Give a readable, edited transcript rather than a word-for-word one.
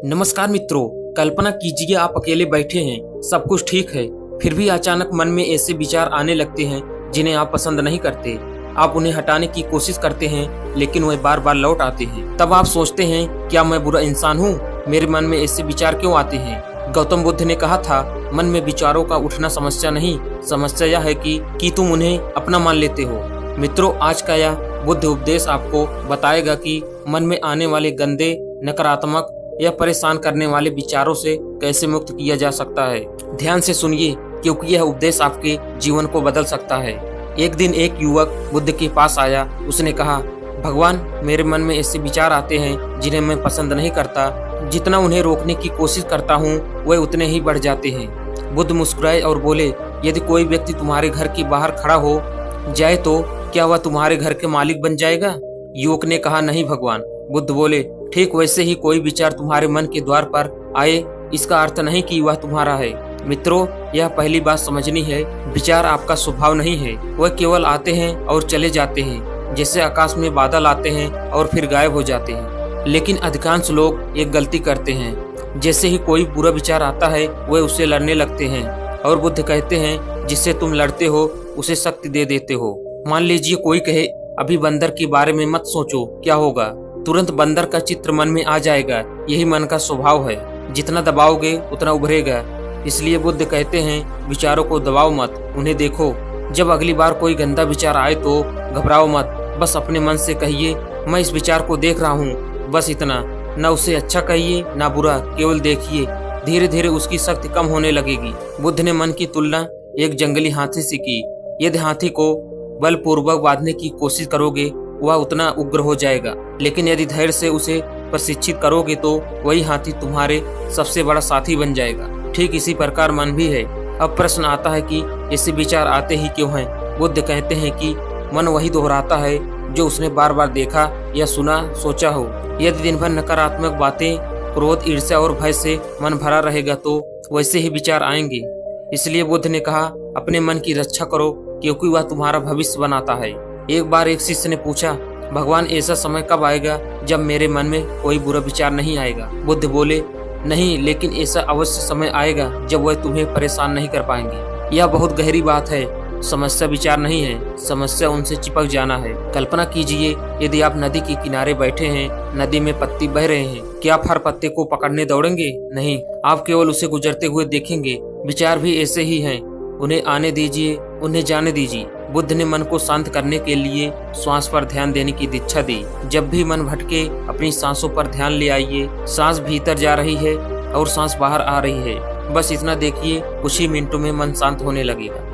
नमस्कार मित्रों, कल्पना कीजिए आप अकेले बैठे हैं, सब कुछ ठीक है, फिर भी अचानक मन में ऐसे विचार आने लगते हैं जिन्हें आप पसंद नहीं करते। आप उन्हें हटाने की कोशिश करते हैं लेकिन वह बार बार लौट आते हैं। तब आप सोचते हैं, क्या मैं बुरा इंसान हूँ? मेरे मन में ऐसे विचार क्यों आते हैं? गौतम बुद्ध ने कहा था, मन में विचारों का उठना समस्या नहीं, समस्या यह है कि तुम उन्हें अपना मान लेते हो। मित्रों, आज का यह बुद्ध उपदेश आपको बताएगा कि मन में आने वाले गंदे, नकारात्मक या परेशान करने वाले विचारों से कैसे मुक्त किया जा सकता है। ध्यान से सुनिए, क्योंकि यह उपदेश आपके जीवन को बदल सकता है। एक दिन एक युवक बुद्ध के पास आया। उसने कहा, भगवान, मेरे मन में ऐसे विचार आते हैं जिन्हें मैं पसंद नहीं करता। जितना उन्हें रोकने की कोशिश करता हूँ वह उतने ही बढ़ जाते हैं। बुद्ध मुस्कुराए और बोले, यदि कोई व्यक्ति तुम्हारे घर के बाहर खड़ा हो जाए तो क्या वह तुम्हारे घर के मालिक बन जाएगा? युवक ने कहा, नहीं भगवान। बुद्ध बोले, ठीक वैसे ही कोई विचार तुम्हारे मन के द्वार पर आए, इसका अर्थ नहीं कि वह तुम्हारा है। मित्रों, यह पहली बात समझनी है, विचार आपका स्वभाव नहीं है, वह केवल आते हैं और चले जाते हैं, जैसे आकाश में बादल आते हैं और फिर गायब हो जाते हैं। लेकिन अधिकांश लोग एक गलती करते हैं, जैसे ही कोई बुरा विचार आता है वह उससे लड़ने लगते हैं। और बुद्ध कहते हैं, जिससे तुम लड़ते हो उसे शक्ति दे देते हो। मान लीजिए कोई कहे, अभी बंदर के बारे में मत सोचो, क्या होगा? तुरंत बंदर का चित्र मन में आ जाएगा। यही मन का स्वभाव है, जितना दबाओगे उतना उभरेगा। इसलिए बुद्ध कहते हैं, विचारों को दबाओ मत, उन्हें देखो। जब अगली बार कोई गंदा विचार आए तो घबराओ मत, बस अपने मन से कहिए, मैं इस विचार को देख रहा हूँ, बस इतना। न उसे अच्छा कहिए न बुरा, केवल देखिए। धीरे धीरे उसकी शक्ति कम होने लगेगी। बुद्ध ने मन की तुलना एक जंगली हाथी से की। यदि हाथी को बलपूर्वक बांधने की कोशिश करोगे वह उतना उग्र हो जाएगा, लेकिन यदि धैर्य से उसे प्रशिक्षित करोगे तो वही हाथी तुम्हारे सबसे बड़ा साथी बन जाएगा। ठीक इसी प्रकार मन भी है। अब प्रश्न आता है कि ऐसे विचार आते ही क्यों हैं? बुद्ध कहते हैं कि मन वही दोहराता है जो उसने बार बार देखा या सुना, सोचा हो। यदि दिन भर नकारात्मक बातें, क्रोध, ईर्ष्या और भय से मन भरा रहेगा तो वैसे ही विचार आएंगे। इसलिए बुद्ध ने कहा, अपने मन की रक्षा करो, क्योंकि वह तुम्हारा भविष्य बनाता है। एक बार एक शिष्य ने पूछा, भगवान, ऐसा समय कब आएगा जब मेरे मन में कोई बुरा विचार नहीं आएगा? बुद्ध बोले, नहीं, लेकिन ऐसा अवश्य समय आएगा जब वह तुम्हें परेशान नहीं कर पाएंगे। यह बहुत गहरी बात है। समस्या विचार नहीं है, समस्या उनसे चिपक जाना है। कल्पना कीजिए, यदि आप नदी के किनारे बैठे हैं, नदी में पत्ते बह रहे हैं, क्या आप हर पत्ते को पकड़ने दौड़ेंगे? नहीं, आप केवल उसे गुजरते हुए देखेंगे। विचार भी ऐसे ही हैं, उन्हें आने दीजिए, उन्हें जाने दीजिए। बुद्ध ने मन को शांत करने के लिए श्वास पर ध्यान देने की दीक्षा दी। जब भी मन भटके, अपनी सांसों पर ध्यान ले आइए। सांस भीतर जा रही है और सांस बाहर आ रही है, बस इतना देखिए, कुछ ही मिनटों में मन शांत होने लगेगा।